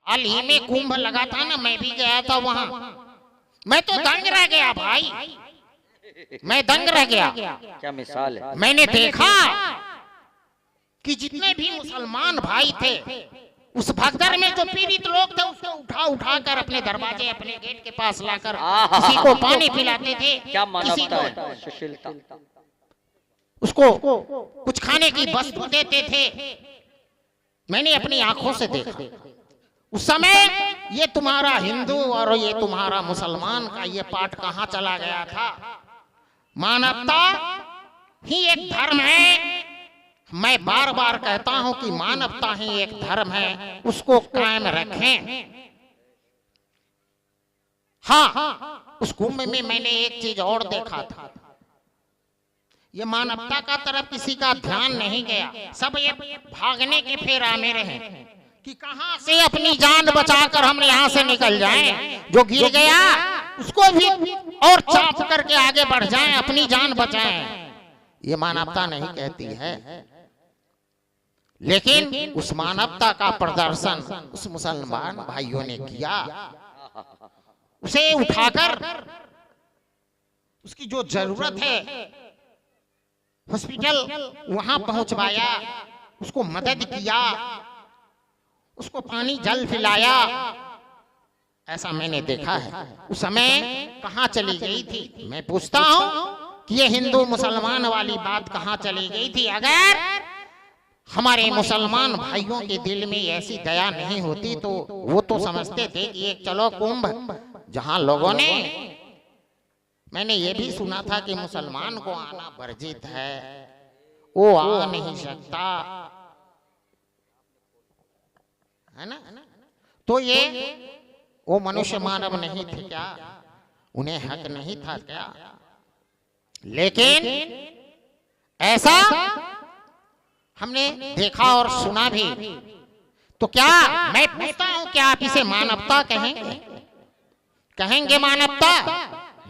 हाल ही में कुंभ लगा था ना, मैं भी गया था वहां। मैं तो दंग रह गया भाई, मैं दंग रह गया। क्या मिसाल है। मैंने देखा कि जितने भी मुसलमान भाई थे उस भगदड़ में जो पीड़ित लोग थे उसको उठा उठा कर अपने दरवाजे, अपने गेट के पास लाकर किसी को पानी पिलाते थे, क्या किसी मानवता को है, सुशीलता। उसको कुछ खाने की वस्तु देते थे। मैंने अपनी आंखों से देखा। उस समय ये तुम्हारा हिंदू और ये तुम्हारा मुसलमान का ये पाठ कहां चला गया था। मानवता ही एक धर्म है। मैं बार बार कहता हूं कि मानवता ही एक धर्म है, उसको कायम रखें। हाँ, उस कुंभ में मैंने एक चीज और देखा था। ये मानवता का तरफ किसी का ध्यान नहीं गया। सब ये भागने के फेरा में रहे कि कहां से अपनी जान बचाकर हम यहां से निकल जाएं। जो गिर गया उसको भी और चाप करके आगे बढ़ जाएं, अपनी जान बचाएं। ये मानवता नहीं कहती है। लेकिन उस मानवता का प्रदर्शन उस मुसलमान भाइयों ने किया। उसे उठाकर उसकी जो जरूरत है हॉस्पिटल वहां पहुंचवाया, उसको मदद किया, उसको पानी जल पिलाया। ऐसा मैंने देखा है। उस समय कहां चली गई थी? मैं पूछता हूं कि ये हिंदू मुसलमान वाली बात कहां चली गई थी? अगर हमारे मुसलमान भाइयों के दिल में ऐसी दया नहीं होती तो वो तो समझते थे कि एक चलो कुंभ, जहां लोगों ने, मैंने ये भी सुना था कि मुसलमान को आना वर्जित है, वो आ नहीं सकता, है ना? तो ये वो मनुष्य मानव नहीं थे क्या? उन्हें हक नहीं था क्या? लेकिन ऐसा हमने देखा और सुना भी। तो क्या मैं पूछता हूं, क्या आप इसे मानवता कहेंगे? कहेंगे मानवता?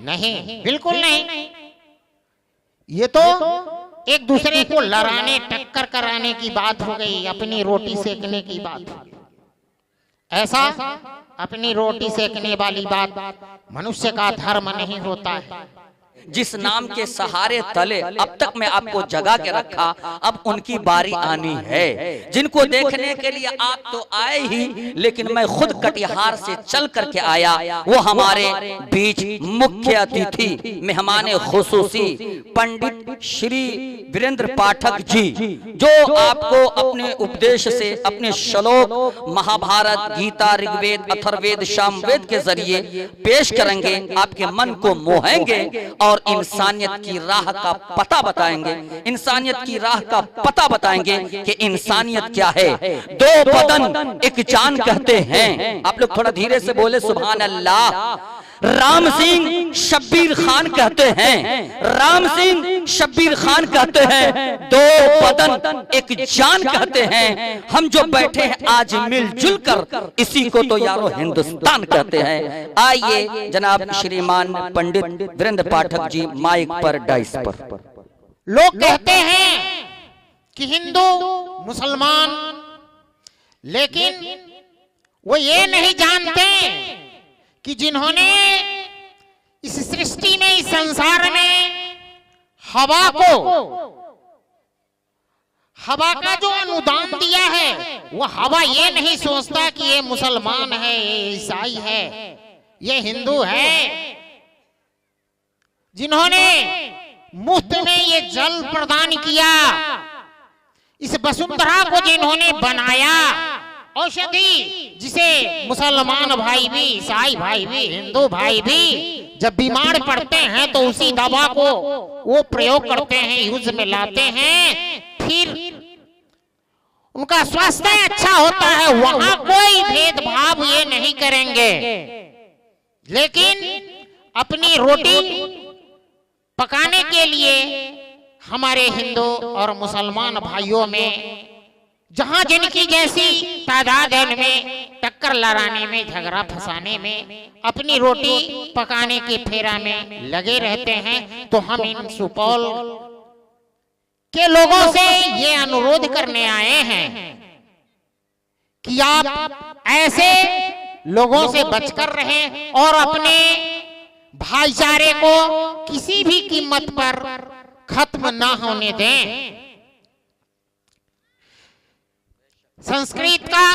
नहीं, बिल्कुल नहीं। ये तो एक दूसरे को लड़ाने, टक्कर कराने की बात हो गई, अपनी रोटी सेकने की बात। ऐसा अपनी रोटी सेकने वाली बात मनुष्य का धर्म नहीं होता है। जिस नाम के सहारे तले अब तक मैं आपको जगा के रखा, अब उनकी बारी आनी है। जिनको देखने के लिए आप तो आए ही, लेकिन मैं खुद कटिहार से चल करके आया। वो हमारे बीच मुख्य अतिथि, मेहमान खुसूसी पंडित श्री वीरेंद्र पाठक जी, जो आपको अपने उपदेश से, अपने श्लोक महाभारत, गीता, ऋग्वेद, अथर्ववेद, सामवेद के जरिए पेश करेंगे। आपके मन को मोहेंगे और इंसानियत की राह का पता बताएंगे। इंसानियत की राह का पता बताएंगे कि इंसानियत क्या है। दो बदन एक जान कहते हैं। आप लोग थोड़ा धीरे से बोले सुभान अल्लाह। राम सिंह शब्बीर खान कहते हैं, राम सिंह शब्बीर खान कहते हैं, दो बदन एक जान कहते हैं। हम जो बैठे हैं आज मिलजुल कर, इसी को तो यारो हिंदुस्तान कहते हैं। आइए जनाब श्रीमान पंडित वीरेंद्र पाठक जी माइक पर, डाइस पर। लोग कहते हैं कि हिंदू मुसलमान, लेकिन वो ये नहीं जानते कि जिन्होंने इस सृष्टि में, इस संसार में हवा का जो अनुदान दिया है, वो हवा ये नहीं सोचता कि ये मुसलमान है, ये ईसाई है, ये हिंदू है। जिन्होंने मुफ्त में ये जल प्रदान किया, इस वसुंधरा को जिन्होंने बनाया, औषधि जिसे मुसलमान भाई भी, ईसाई भाई भी, हिंदू भाई भी जब बीमार पड़ते हैं तो उसी दवा को वो प्रयोग करते हैं, यूज में लाते हैं, फिर उनका स्वास्थ्य अच्छा होता है। वहां कोई भेदभाव ये नहीं करेंगे। लेकिन अपनी रोटी पकाने के लिए हमारे हिंदू और मुसलमान भाइयों में, जहां जिनकी जैसी तादाद में टक्कर लड़ाने में, झगड़ा फंसाने में, अपनी रोटी पकाने के फेरा में लगे रहते हैं, तो हम इन सुपौल के लोगों से ये अनुरोध करने आए हैं कि आप ऐसे लोगों से बचकर रहें और अपने भाईचारे को किसी भी कीमत पर खत्म ना होने दें। संस्कृत का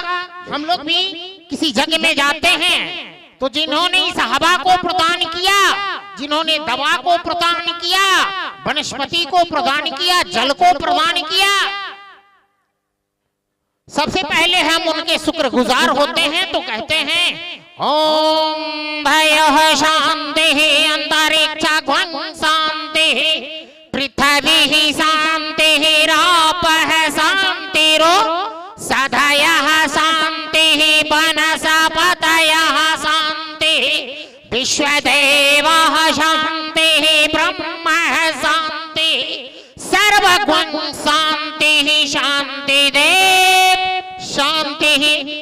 हम लोग भी किसी जगह में जाते हैं तो जिन्होंने इस हवा को प्रदान किया, जिन्होंने दवा को प्रदान किया, वनस्पति को प्रदान किया, जल को प्रदान किया, सबसे पहले हम उनके शुक्रगुजार होते हैं। तो कहते हैं ओम भयः शांतिः अंतरिक्षं शांतिः पृथ्वी शांतिः रापः शांतिरो सदयः शांतिः वनस्पतयः शांतिः विश्वदेवः शांतिः ब्रह्मः शांतिः सर्वगुण शांतिः शांतिदेव शांति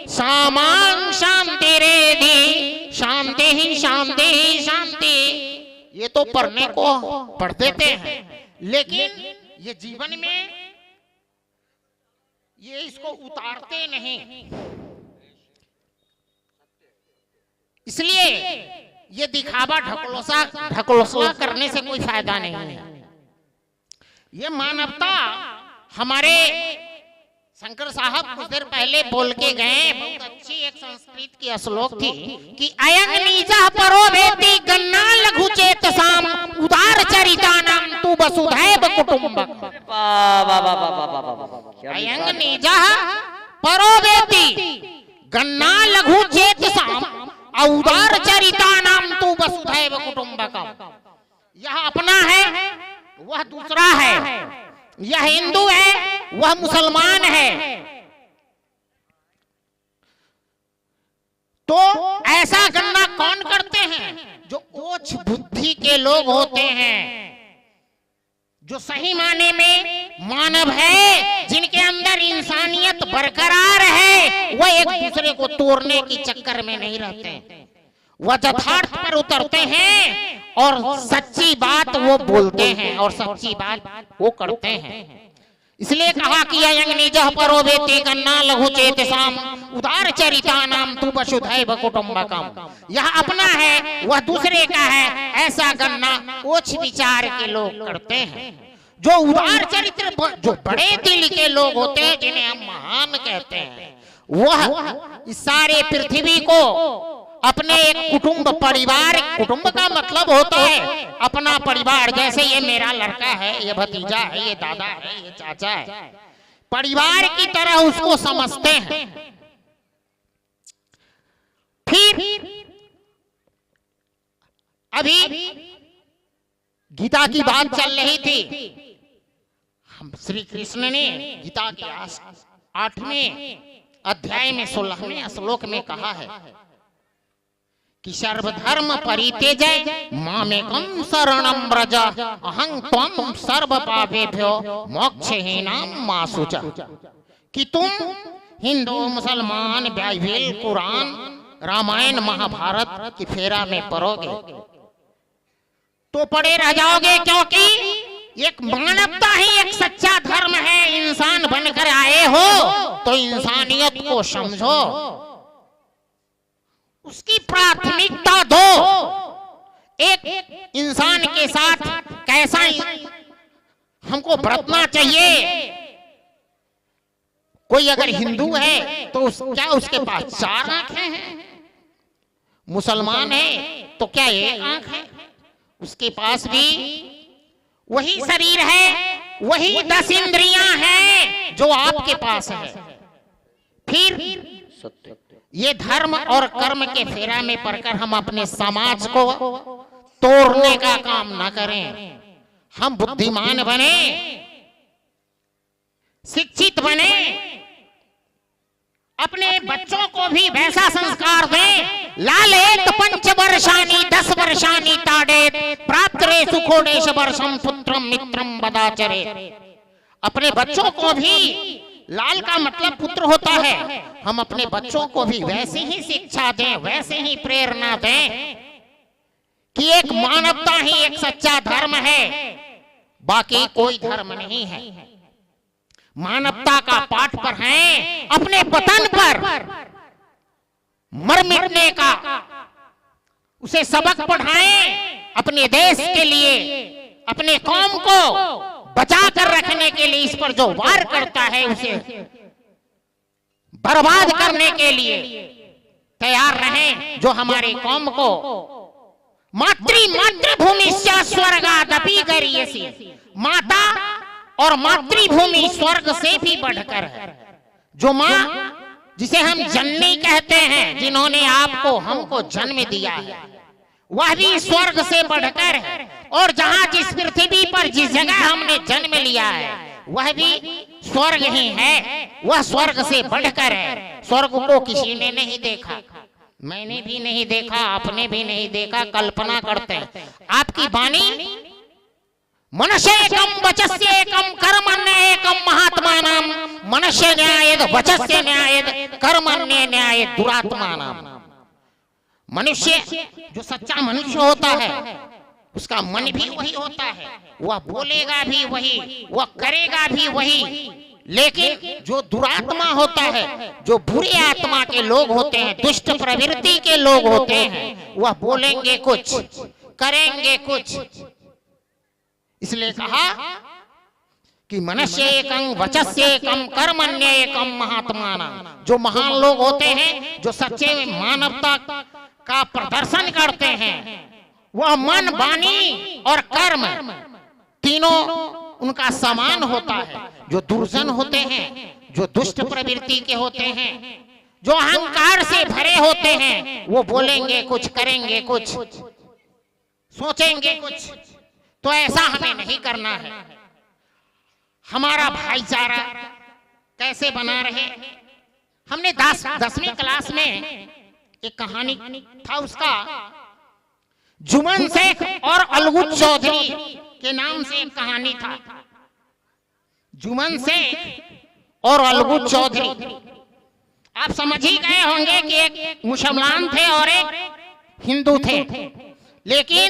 सामां शांतिरेधि शांति शांति शांति। ये तो पढ़ने को पढ़ देते हैं, लेकिन ये जीवन में ये इसको उतारते नहीं। इसलिए ये दिखावा ढकोसला करने से कोई फायदा नहीं है। ये मानवता हमारे शंकर साहब कुछ देर पहले बोल के गए, बहुत अच्छी एक संस्कृत की श्लोक थी कि अयं नीचा परो वेति गन्ना लघु चेतसाम उदार चरितानाम तु वसुधैव कुटुंबकम्। अयं नीचा परो वेति गन्ना लघु चेतसाम उदार चरितानाम तु वसुधैव कुटुंबकम्। यह अपना है, वह दूसरा है, यह हिंदू है, वह मुसलमान है। तो ऐसा गणना कौन करते हैं? जो ओछ बुद्धि के लोग होते हैं, जो सही माने में मानव है, जिनके अंदर इंसानियत बरकरार है। वह एक दूसरे को तोड़ने की चक्कर में नहीं रहते, वह यथार्थ पर उतरते हैं और सच्ची बात वो बोलते हैं और सच्ची बात वो करते हैं। इसलिए कहा कि अयं निजः परो वेति गन्ना लघु चेतसाम उदार चरितानाम तु वसुधैव कुटुंबकम्। यह अपना है, वह दूसरे का है, ऐसा गन्ना ओछ विचार के लोग करते हैं। जो उदार चरित्र, जो बड़े दिल के लोग होते हैं, जिन्हें हम महान कहते हैं, वह इस सारे पृथ्वी को अपने एक कुटुंब परिवार, कुटुंब का मतलब होता है अपना परिवार। जैसे ये मेरा लड़का है, ये भतीजा है, ये दादा है, ये चाचा है, परिवार की तरह उसको समझते हैं। फिर अभी गीता की बात चल रही थी। हम श्री कृष्ण ने गीता के 8वें अध्याय में 16वें श्लोक में कहा है कि सर्वधर्म परित्यज्य मामेकं शरणं व्रज अहं त्वं सर्व पापेभ्यो मोक्षहीनां मा शुचः। कि तुम हिंदू, मुसलमान, बाइबल, कुरान, रामायण, महाभारत की फेरा में पड़ोगे तो पड़े रह जाओगे, क्योंकि एक मानवता ही एक सच्चा धर्म है। इंसान बनकर आए हो तो इंसानियत को समझो, उसकी प्राथमिकता दो। एक इंसान के साथ कैसा हमको बरतना चाहिए। कोई अगर हिंदू है तो क्या उसके पास 4 आंखें हैं? मुसलमान है तो क्या 1 आंख है? उसके पास भी वही शरीर है, वही 10 इंद्रियां हैं जो आपके पास है। फिर ये धर्म और कर्म के फेरा में पड़कर हम अपने समाज को तोड़ने का काम ना करें। हम बुद्धिमान बने, शिक्षित बने, अपने बच्चों को भी वैसा संस्कार दें। लालेत 5 वर्षानि 10 वर्षानि ताडेत प्राप्तरे सुखोदेश वर्षम पुत्रम मित्रम बदाचरे। अपने बच्चों को भी, लाल का मतलब पुत्र होता है, हम अपने बच्चों को भी वैसे ही शिक्षा दें, वैसे ही प्रेरणा दें कि एक मानवता ही एक सच्चा धर्म है, बाकी कोई धर्म नहीं है। मानवता का पाठ पर हैं, अपने वतन पर मर मिटने का, उसे सबक पढ़ाएं अपने देश के लिए, अपने कौम को बचा कर रखने के लिए। इस पर जो वार करता है उसे बर्बाद करने के लिए तैयार रहें। जो हमारी कौम को मातृभूमि स्वर्गादपि गरीयसी, माता और मातृभूमि स्वर्ग से भी बढ़कर है। जो माँ जिसे हम जननी कहते हैं, जिन्होंने आपको हमको जन्म दिया है, वह भी स्वर्ग से बढ़कर है। और जहां जिस पृथ्वी पर जिस जगह हमने जन्म लिया है वह भी स्वर्ग ही है, वह स्वर्ग से बढ़कर है। स्वर्ग को किसी ने नहीं देखा, मैंने भी नहीं देखा, आपने भी नहीं देखा, कल्पना करते हैं। आपकी वाणी मनुष्य एकम वचस्य एकम कर्मण्य एकम महात्मानाम, मनुष्य न्यायेद वचस्य न्यायेद कर्मण्य न्यायेद दुरात्मानाम। मनुष्य जो सच्चा मनुष्य होता है उसका मन भी वही होता है, वह बोलेगा भी वही, वह करेगा भी वही। लेकिन जो दुरात्मा होता है, जो बुरी आत्मा के लोग होते हैं, दुष्ट प्रवृत्ति के लोग होते हैं, वह बोलेंगे कुछ, करेंगे कुछ। इसलिए कहा कि मनुष्य एकं वचस्य एकं कर्मण्य एकम महात्माना। जो महान लोग होते हैं, जो सच्चे मानवता का प्रदर्शन करते हैं, वह मन, वाणी और कर्म तीनों उनका समान होता है। जो दुर्जन होते हैं, जो दुष्ट प्रवृत्ति के होते हैं, जो अहंकार से भरे होते हैं, वो बोलेंगे कुछ, करेंगे कुछ, सोचेंगे कुछ। तो ऐसा हमें नहीं करना है। हमारा भाईचारा कैसे बना रहे। हमने 10वीं क्लास में एक कहानी था, उसका जुमन शेख और अलगुज चौधरी के नाम से एक कहानी था। जुमन शेख और अलगुज चौधरी, आप समझ ही गए होंगे कि एक मुसलमान थे और एक हिंदू थे, लेकिन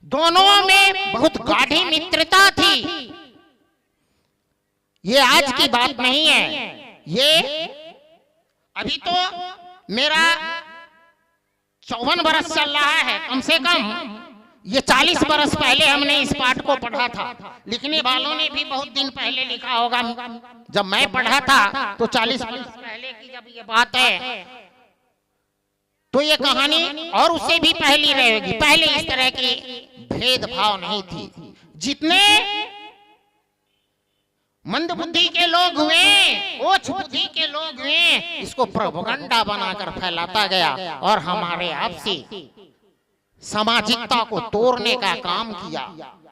दोनों में बहुत गाढ़ी मित्रता थी। ये आज की बात नहीं है, ये अभी तो मेरा 54 बरस चल रहा है, कम से कम ये 40 बरस पहले हमने इस पाठ को पढ़ा था। लिखने वालों ने भी बहुत दिन पहले लिखा होगा। जब मैं पढ़ा था तो 40 बरस पहले की जब ये बात है, तो ये कहानी और उससे भी पहली रहेगी। पहले इस तरह की भेदभाव नहीं थी। जितने मंद बुद्धि के लोग हुए, ओछ बुद्धि के लोग हुए, इसको प्रोपगंडा बनाकर फैलाता गया और हमारे आपसी सामाजिकता को तोड़ने का काम किया,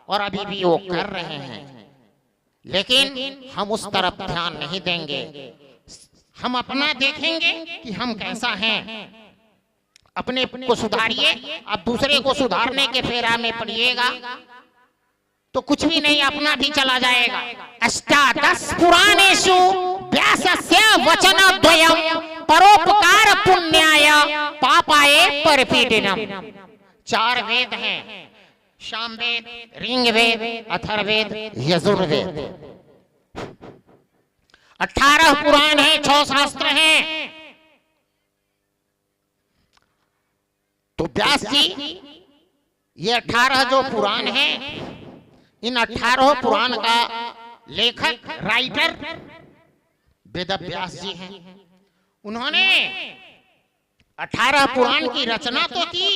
और अभी भी वो कर रहे हैं। लेकिन हम उस तरफ ध्यान नहीं देंगे। हम अपना देखेंगे कि हम कैसा हैं। अपने को सुधारिए। आप दूसरे को सुधारने के फेरा में पड़िएगा तो कुछ भी नहीं, अपना भी चला जाएगा। अष्टादश पुराणेषु व्यासस्य वचनद्वयम् परोपकार पुण्याय पापाय परपीडनम्। 4 वेद हैं, सामवेद, ऋग्वेद, अथर्ववेद, यजुर्वेद। 18 पुराण हैं, 6 शास्त्र हैं। तो व्यास जी ये 18 जो पुराण हैं, इन 18 पुराण का लेखक, राइटर वेद व्यास जी हैं। उन्होंने 18 पुराण की रचना तो की,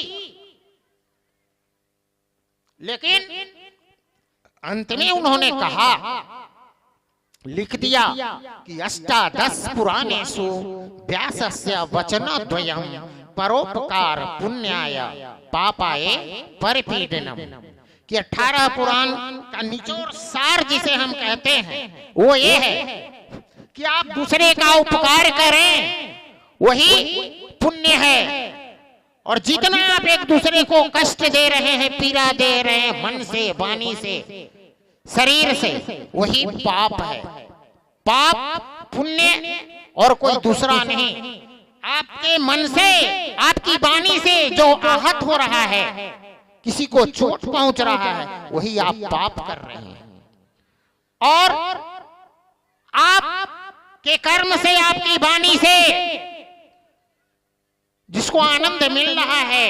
लेकिन अंत में उन्होंने कहा, लिख दिया कि अष्टादश पुराणेषु व्यासस्य वचनद्वयम् परोपकार पुण्याय पापाय परपीडनम्। कि 18 पुराण का निचोड़ सार जिसे हम कहते हैं वो ये है कि आप दूसरे का उपकार करें, वही पुण्य है। और जितना आप एक दूसरे को कष्ट दे रहे हैं, पीड़ा दे रहे हैं, मन से, वाणी से, शरीर से, वही पाप है। पाप, पुण्य और कोई दूसरा नहीं। आपके मन से, आपकी वाणी से जो आहत हो रहा है, किसी को चोट पहुंच रहा है, वही आप पाप कर रहे हैं। और आप के कर्म से, आपकी वाणी से जिसको आनंद मिल रहा है,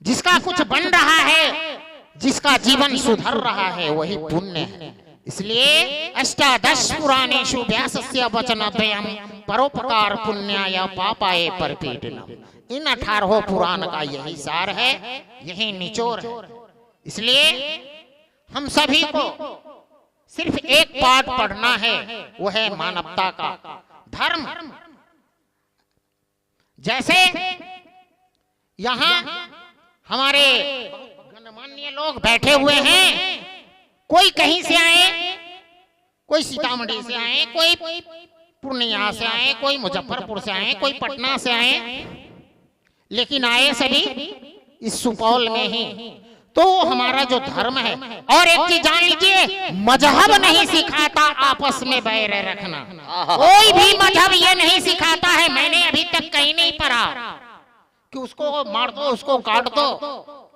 जिसका कुछ बन रहा है, जिसका जीवन सुधर रहा है, वही पुण्य है। इसलिए अष्टादश पुराणेषु व्यासस्य वचनद्वयम् परोपकार पुण्याय पापाय परपीडनम्। इन 18 पुराण का यही सार है, यही निचोड़ है। इसलिए हम सभी को सिर्फ एक पाठ पढ़ना है, वो है मानवता का धर्म। जैसे यहाँ हमारे गणमान्य लोग बैठे हुए हैं, कोई कहीं से आए, कोई सीतामढ़ी से आए, कोई पूर्णिया से आए, कोई मुजफ्फरपुर से आए, कोई पटना से आए, लेकिन आए सभी इस सुपौल में ही। तो हमारा जो धर्म है, और एक चीज जान लीजिए, मजहब नहीं सिखाता आपस में बैर रखना। कोई भी मजहब ये नहीं सिखाता है, मैंने अभी तक कहीं नहीं पढ़ा कि उसको मार दो, उसको काट दो,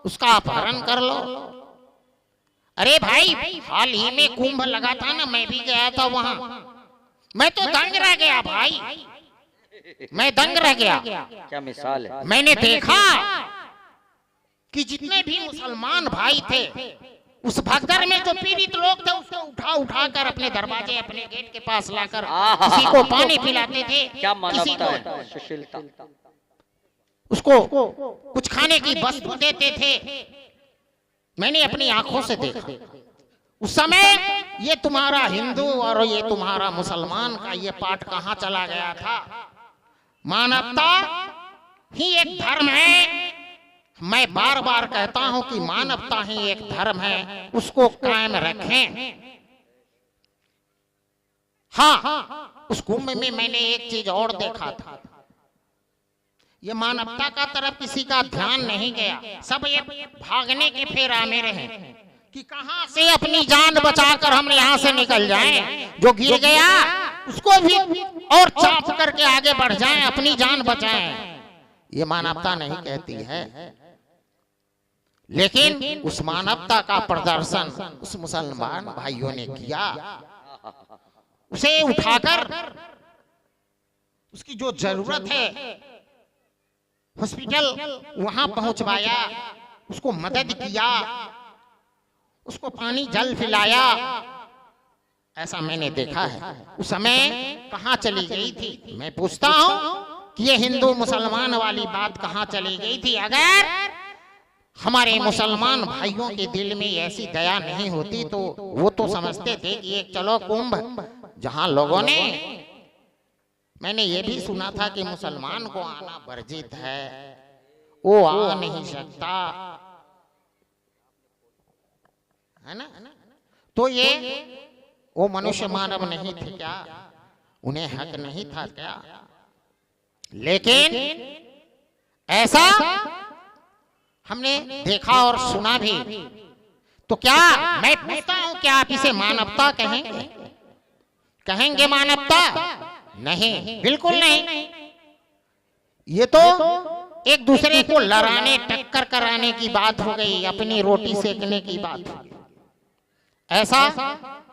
उसका अपहरण कर लो। अरे भाई, हाल ही में कुंभ लगा था ना, मैं भी गया था वहां, मैं तो दंग रह गया भाई, मैं दंग रह गया। क्या मिसाल है। मैंने देखा कि जितने भी मुसलमान भाई थे, उस भगदड़ में जो पीड़ित लोग थे, उसको उठा उठा कर अपने दरवाजे, अपने गेट के पास लाकर किसी को पानी पिलाते थे, क्या मानवता है, सुशीलता। उसको कुछ खाने की वस्तु देते थे। मैंने अपनी आंखों से देखा। उस समय ये तुम्हारा हिंदू और ये तुम्हारा मुसलमान का ये पाठ कहां चला गया था। मानवता ही एक धर्म है। मैं बार बार कहता हूं कि मानवता ही एक धर्म है, उसको कायम रखें। हाँ, उस कुंभ में मैंने एक चीज और देखा था, ये मानवता का तरफ किसी का ध्यान नहीं गया। सब ये भागने के फेरा में रहे कि कहां से अपनी जान बचाकर हम यहाँ से निकल जाएं। जो गिर गया उसको भी और चाप करके आगे बढ़ जाएं, अपनी जान बचाएं। ये मानवता नहीं कहती है। लेकिन उस मानवता का प्रदर्शन उस मुसलमान भाइयों ने किया। उसे उठाकर उसकी जो जरूरत है हॉस्पिटल वहां पहुंचवाया, उसको मदद किया, उसको पानी जल पिलाया। ऐसा मैंने देखा है। उस समय कहां चली गई थी? मैं पूछता हूं कि ये हिंदू मुसलमान वाली बात कहां चली गई थी? अगर हमारे मुसलमान भाइयों के दिल में ऐसी दया नहीं होती तो वो तो समझते थे कि एक चलो कुंभ, जहां लोगों ने, मैंने ये भी सुना था कि मुसलमान को आना वर्जित है, वो आ नहीं सकता, है ना? तो ये वो मनुष्य मानव नहीं थे क्या? उन्हें हक नहीं था क्या? लेकिन ऐसा हमने देखा और सुना भी। तो क्या मैं पूछता हूं, क्या आप इसे मानवता कहेंगे? कहेंगे मानवता? नहीं, बिल्कुल नहीं। ये तो एक दूसरे को लड़ाने, टक्कर कराने की बात हो गई, अपनी रोटी सेकने की बात हो गई। ऐसा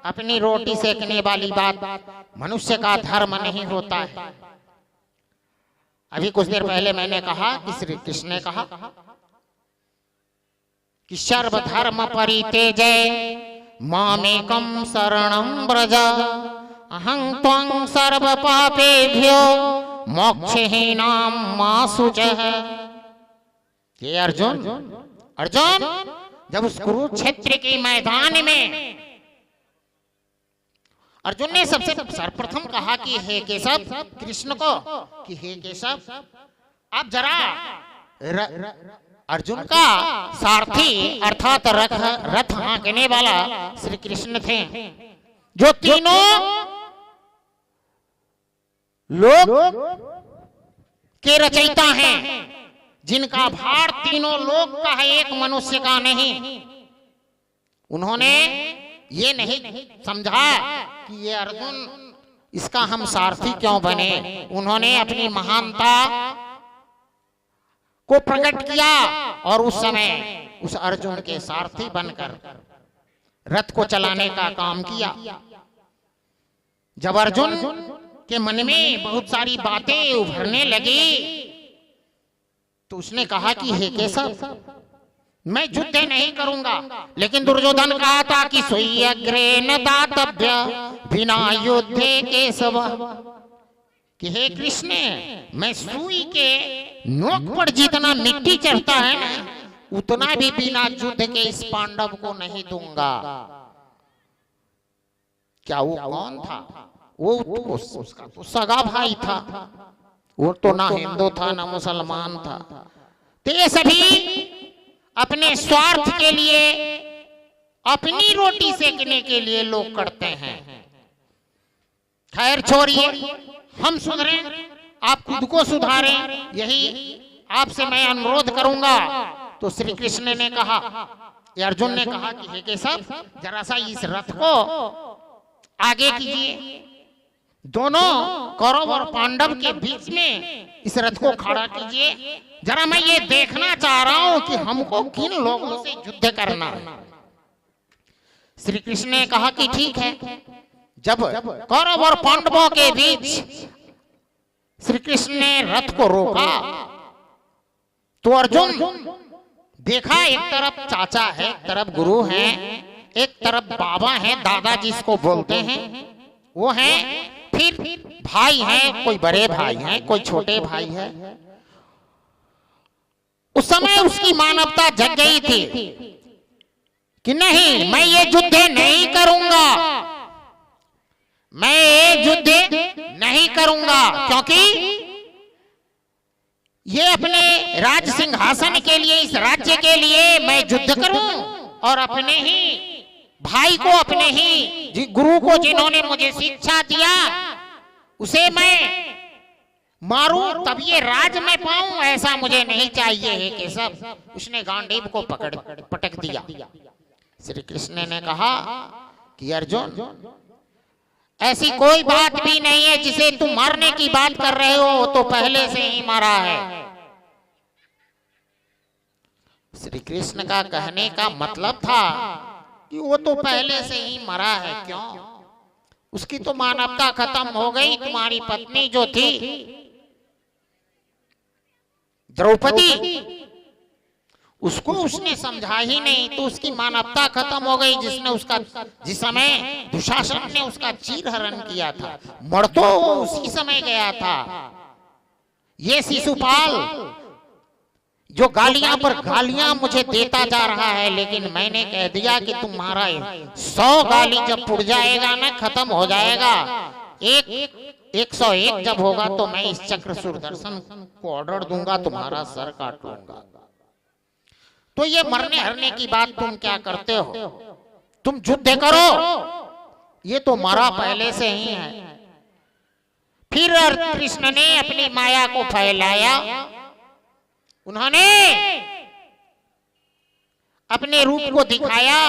अपनी रोटी सेकने वाली बात मनुष्य का धर्म नहीं होता है। अभी कुछ देर पहले मैंने कहा कि श्री कृष्ण ने कहा कि सर्वधर्म परित्यज्य मामेकं शरणं व्रज अहं त्वं सर्व पापेभ्यो मोक्षहीनां मा शुचः। ये अर्जुन जब उस कुरुक्षेत्र के मैदान में अर्जुन ने सबसे सर्वप्रथम कहा कि हे केशव, कृष्ण को कि हे केशव, आप जरा अर्जुन का सारथी अर्थात रथ हाँकने वाला श्री कृष्ण थे, जो तीनों लोग के रचयिता हैं, जिनका भार तीनों लोग का है, एक मनुष्य का नहीं। उन्होंने ये नहीं समझा कि ये अर्जुन, इसका हम सारथी क्यों बने। उन्होंने अपनी महानता को प्रकट किया और उस समय उस अर्जुन के सारथी बनकर रथ को चलाने का काम किया। जब अर्जुन के मन में बहुत सारी बातें उभरने लगी। तो उसने कहा कि हे केशव, मैं युद्ध नहीं करूंगा, लेकिन दुर्योधन कहा था कि सोई अग्रे न दातव्य बिना युद्धे केशव, कि हे कृष्ण, मैं सुई के नोक पर जितना मिट्टी चढ़ता है ना, उतना भी बिना युद्ध के इस पांडव को नहीं दूंगा। क्या वो कौन था? वो उसका तो सगा भाई था, वो तो ना हिंदू था ना मुसलमान था। तो ये सभी अपने स्वार्थ के लिए, अपनी रोटी सेकने के लिए लोग करते हैं। खैर छोड़िए, हम सुधरें, आप खुद को सुधारें, यही आपसे मैं अनुरोध करूंगा। तो श्री कृष्ण ने कहा, अर्जुन ने कहा कि हे केशव, जरा सा इस रथ को आगे कीजिए, दोनों कौरव और पांडव के बीच में इस रथ को खड़ा कीजिए, जरा मैं ये देखना चाह रहा हूं कि हमको किन लोगों से युद्ध करना है। श्री कृष्ण ने कहा कि ठीक है। जब कौरव और पांडवों के बीच श्री कृष्ण ने रथ को रोका, तो अर्जुन देखा, एक तरफ चाचा है, एक तरफ गुरु है, एक तरफ बाबा है, दादा जिसको बोलते हैं वो है, फिर भाई है, कोई बड़े भाई हैं, कोई छोटे भाई है। उस समय उसकी मानवता जग गई थी कि नहीं, मैं ये युद्ध नहीं करूंगा, मैं ये युद्ध नहीं करूंगा, क्योंकि ये अपने राज सिंहासन के लिए, इस राज्य के लिए मैं युद्ध करूं और अपने ही भाई को, अपने ही गुरु को, जिन्होंने मुझे शिक्षा दिया, उसे मैं मारूं तब ये राज मैं पाऊं, ऐसा मुझे नहीं चाहिए है केशव। उसने गांडीव को पटक दिया। श्री कृष्ण ने कहा कि अर्जुन, ऐसी कोई बात भी नहीं है, जिसे तुम मारने की बात कर रहे हो तो पहले से ही मरा है। श्री कृष्ण का कहने का मतलब था कि वो तो पहले से ही मरा है। क्यों? उसकी तो मानवता खत्म हो गई। तुम्हारी पत्नी जो थी द्रौपदी, उसको उसने समझा ही नहीं, तो उसकी मानवता खत्म हो गई। जिस समय दुशासन ने उसका चीर हरण किया था, मर तो उसी समय गया था। ये शिशुपाल जो गालियां पर गालियां मुझे देता जा रहा है, लेकिन मैंने कह दिया कि तुम्हारा 100 गाली जब पुड़ जाएगा ना, खत्म हो जाएगा, 101 जब होगा तो मैं इस चक्र सुदर्शन को ऑर्डर दूंगा, तुम्हारा सर काट लूंगा। तो ये मरने हरने की बात तुम क्या करते हो? तुम युद्ध करो, ये तो मरा पहले से ही है। फिर कृष्ण ने अपनी माया को फैलाया, उन्होंने अपने रूप को दिखाया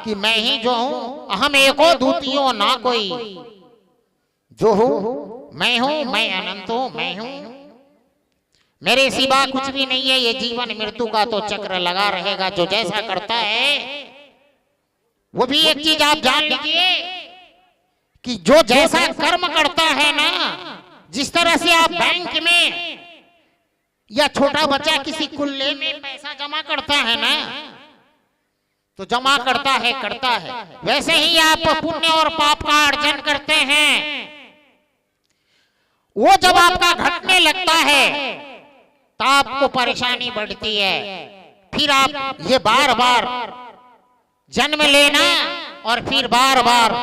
कि मैं ही जो हूं, अहम एको द्वितीयो ना कोई, जो हूं मैं हूं, मैं अनंत हूं, मैं हूं, मेरे सिवा कुछ भी नहीं है। ये जीवन मृत्यु का तो चक्र लगा रहेगा। जो जैसा करता है, वो भी एक चीज आप जान लीजिए कि जो जैसा कर्म करता है ना, जिस तरह से आप बैंक में या छोटा बच्चा किसी कुल्ले में पैसा जमा करता है ना, तो जमा करता है, वैसे ही आप पुण्य और पाप का अर्जन करते हैं। वो जब आपका घटने लगता है तो आपको परेशानी बढ़ती है। फिर आप ये बार बार जन्म लेना और फिर बार बार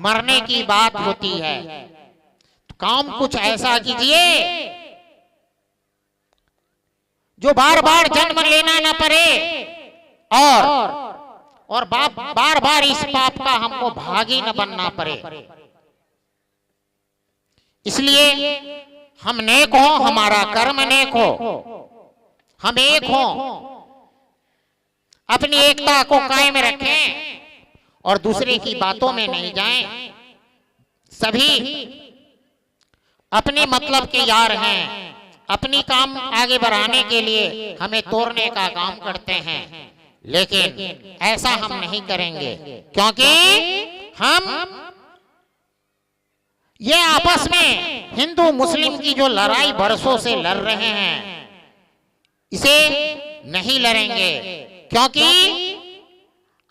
मरने की बात होती है। तो काम कुछ ऐसा कीजिए जो बार बार जन्म लेना ना पड़े और बार बार इस पाप का हमको भागी न बनना पड़े। इसलिए हम नेक हो, हमारा कर्म नेक हो, हम एक हो, अपनी एकता को कायम रखें और दूसरे की बातों में नहीं जाएं। सभी अपने मतलब के यार हैं, अपनी काम आगे बढ़ाने के लिए हमें तोड़ने का काम करते हैं, लेकिन ऐसा हम नहीं करेंगे, क्योंकि हम ये आपस में हिंदू मुस्लिम की जो लड़ाई बरसों से लड़ रहे हैं, इसे नहीं लड़ेंगे, क्योंकि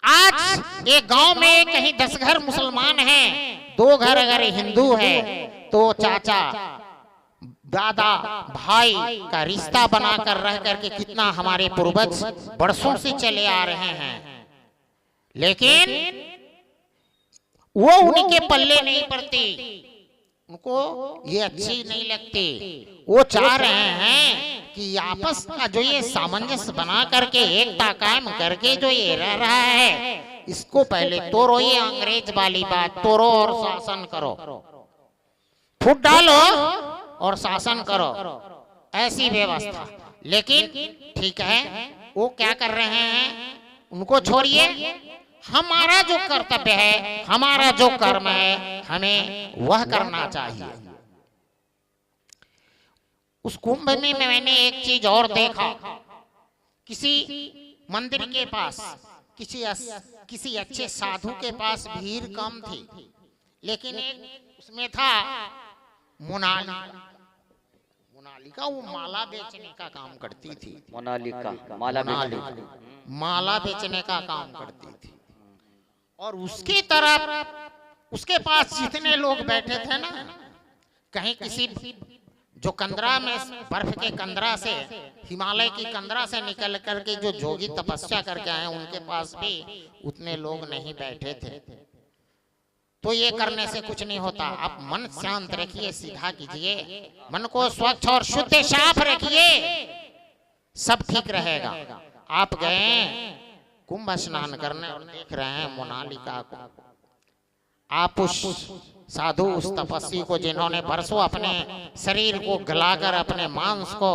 आज एक गांव में कहीं 10 घर मुसलमान हैं, 2 घर अगर हिंदू है तो चाचा दादा भाई का रिश्ता बनाकर रह करके कितना हमारे पूर्वज बरसों से चले आ रहे हैं, लेकिन वो उनके पल्ले नहीं पड़ती, उनको ये अच्छी नहीं लगती। वो चाह रहे हैं कि आपस का जो ये सामंजस्य बना करके एकता कायम करके जो ये रह रहा है, इसको पहले तोड़ो, ये अंग्रेज वाली बात तोड़ो और शासन करो, फूट डालो और शासन करो, ऐसी व्यवस्था। लेकिन ठीक है, वो क्या कर रहे हैं, उनको छोड़िए, हमारा जो कर्तव्य है, हमारा जो कर्म है, हमें वह करना चाहिए। उस कुंभ में मैंने एक चीज और देखा, किसी मंदिर के पास किसी अच्छे साधु के पास भीड़ कम थी, लेकिन एक उसमें था मोनालिका, वो माला बेचने का काम करती थी। मोनालिका माला बेचने का काम करती थी, और उसकी तरफ उसके पास जितने लोग बैठे थे ना, कहीं किसी जो कंदरा में बर्फ के कंदरा से, हिमालय की कंदरा से निकल करके जो जोगी तपस्या करके आए, उनके पास भी उतने लोग नहीं बैठे थे। तो ये करने से कुछ नहीं होता, आप मन शांत रखिए, सीधा कीजिए, मन को स्वच्छ और शुद्ध साफ रखिए, सब ठीक रहेगा। आप गए कुंभ स्नान करने और देख रहे हैं मोनालिका को, आप उस साधु, उस तपस्वी को जिन्होंने बरसों अपने शरीर को गलाकर, अपने मांस को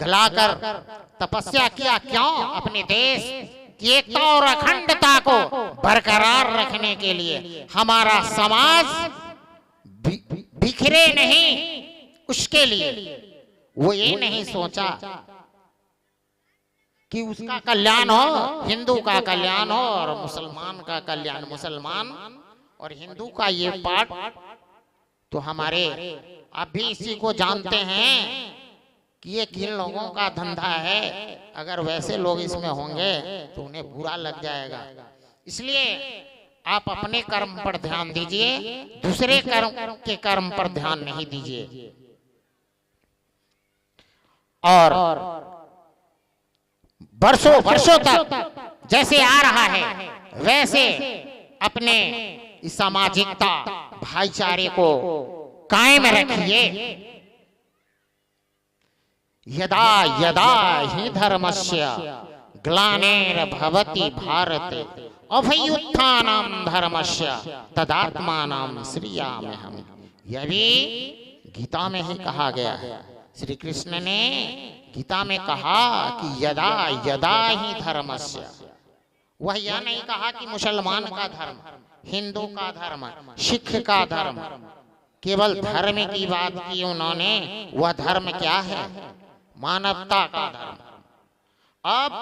गलाकर तपस्या किया, क्यों? अपने देश की एकता और अखंडता को बरकरार रखने के लिए, हमारा समाज बिखरे नहीं, उसके लिए वो ये नहीं सोचा कि उसका कल्याण हो, हिंदू का कल्याण हो और मुसलमान का कल्याण। मुसलमान और हिंदू का ये पाठ तो हमारे, आप भी इसी को जानते हैं कि ये किन लोगों का धंधा है, अगर वैसे लोग इसमें होंगे तो उन्हें बुरा लग जाएगा। इसलिए आप अपने कर्म पर ध्यान दीजिए, दूसरे कर्म के कर्म पर ध्यान नहीं दीजिए। और वर्षों तक जैसे आ रहा है, वैसे अपने इस सामाजिकता भाईचारे को कायम रखिए। यदा यदा हि धर्मस्य ग्लानिर्भवति भारते अभ्युत्थानं धर्मस्य तदात्मानं श्रियाम्यहम्। यह भी गीता में ही कहा गया है। श्री कृष्ण ने गीता में कहा कि यदा यदा ही धर्मस्य, वह यह नहीं कहा कि मुसलमान का धर्म, हिंदू का धर्म, सिख का धर्म, केवल धर्म की बात की उन्होंने। वह धर्म क्या है? मानवता का धर्म। अब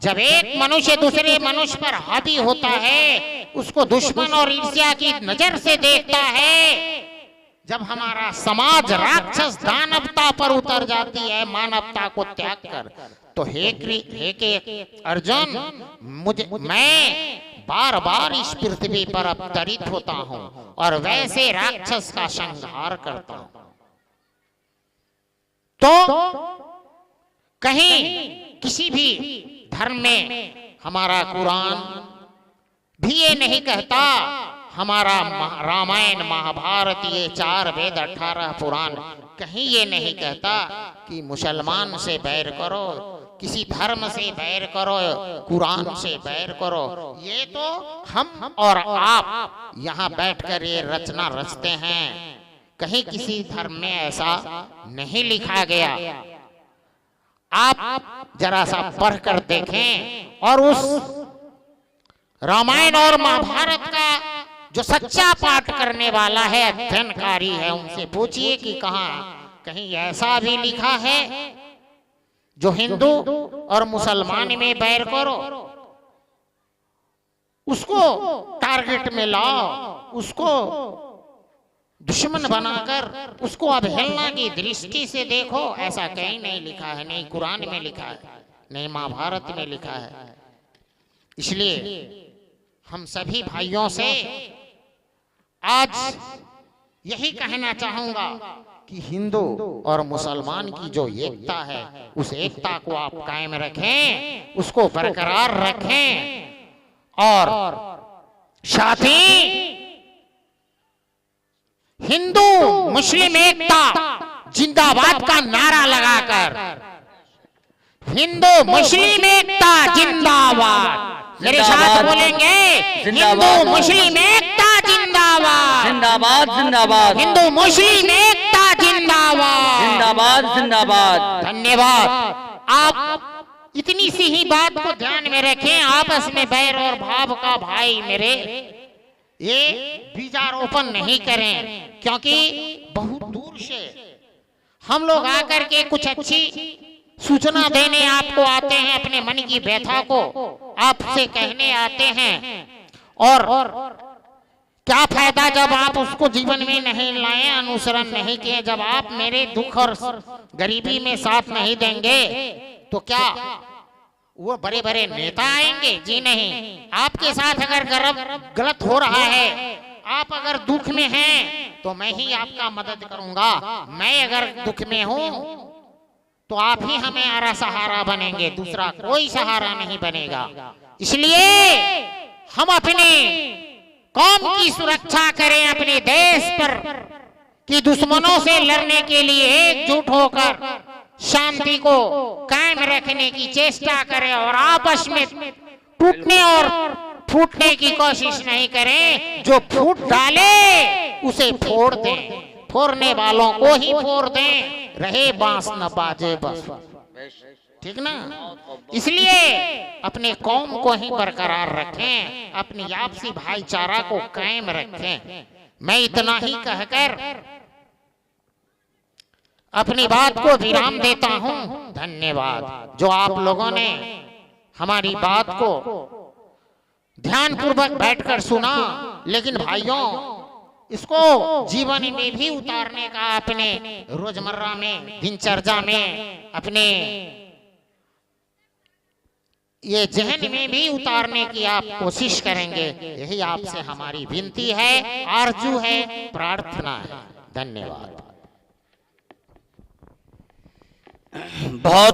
जब एक मनुष्य दूसरे मनुष्य पर हावी होता है, उसको दुश्मन और ईर्ष्या की नजर से देखता है, जब हमारा समाज राक्षस दानवता पर उतर जाती है, मानवता को त्याग कर, तो हे अर्जुन, मैं बार बार इस पृथ्वी पर अवतरित होता हूं और वैसे राक्षस का संहार करता हूं। तो कहीं किसी भी धर्म में हमारा कुरान भी ये नहीं कहता, हमारा रामायण महाभारत, ये 4 वेद 18 पुराण, कहीं ये नहीं कहता कि मुसलमान से बैर करो, किसी धर्म से बैर करो, कुरान से बैर करो। ये तो हम और आप यहाँ बैठकर ये रचना रचते हैं, कहीं किसी धर्म में ऐसा नहीं लिखा गया। आप जरा सा पढ़कर देखें, और उस रामायण और महाभारत का जो सच्चा पाठ करने वाला है, अध्ययनकारी है, उनसे पूछिए कि कहीं ऐसा भी लिखा है जो हिंदू और मुसलमान में बैर करो। उसको टारगेट में लाओ, उसको दुश्मन बनाकर उसको अवहेलना की दृष्टि से देखो, ऐसा कहीं नहीं लिखा है, नहीं कुरान में लिखा है, नहीं महाभारत में लिखा है। इसलिए हम सभी भाइयों से आज यही कहना चाहूंगा कि हिंदू और मुसलमान की जो एकता है, उस एकता को आप कायम रखें, उसको बरकरार रखें और साथ ही हिंदू मुस्लिम एकता जिंदाबाद का नारा लगाकर, हिंदू मुस्लिम एकता जिंदाबाद, मेरे साथ बोलेंगे, हिंदू मुस्लिम एकता जिंदाबाद, जिंदाबाद जिंदाबाद, हिंदू मुस्लिम एकता जिंदाबाद, जिंदाबाद जिंदाबाद। धन्यवाद। आप इतनी सी ही बात को ध्यान में रखें, आपस में बैर और भाव का भाई मेरे ये बीजारोपण नहीं करें, क्योंकि बहुत दूर से हम लोग आकर के कुछ अच्छी सूचना देने आपको आते हैं, अपने मन की व्यथा को आपसे कहने आते हैं, और क्या फायदा जब आप उसको जीवन में नहीं लाए, अनुसरण नहीं किए, जब आप मेरे दुख और गरीबी में साथ नहीं देंगे तो क्या वो बड़े बड़े नेता आएंगे? जी नहीं। आपके साथ अगर गलत हो रहा है, आप अगर दुख में हैं तो मैं ही आपका मदद करूंगा, मैं अगर दुख में हूं तो आप ही हमारा सहारा बनेंगे, दूसरा कोई सहारा नहीं बनेगा। इसलिए हम अपने कौम की सुरक्षा करें, अपने देश पर कि दुश्मनों से लड़ने के लिए एकजुट होकर शांति को कायम रखने की चेष्टा करें, और आपस में टूटने और फूटने की कोशिश नहीं करें। जो फूट डाले उसे फोड़ दें, फोड़ने वालों को ही फोड़ दें, रहे बांस न बाजे बस, ठीक ना। इसलिए अपने कौम को ही बरकरार रखें, अपनी आपसी भाईचारा को कायम रखें। मैं इतना ही कहकर अपनी बात को विराम देता हूं। धन्यवाद। जो आप लोगों ने हमारी बात को ध्यान पूर्वक बैठकर सुना, लेकिन भाइयों इसको जीवन में भी उतारने का, अपने रोजमर्रा में, दिनचर्या में, अपने ये जहन में भी उतारने की आप कोशिश करेंगे, यही आपसे हमारी विनती है, आरजू है, प्रार्थना है। धन्यवाद। बहुत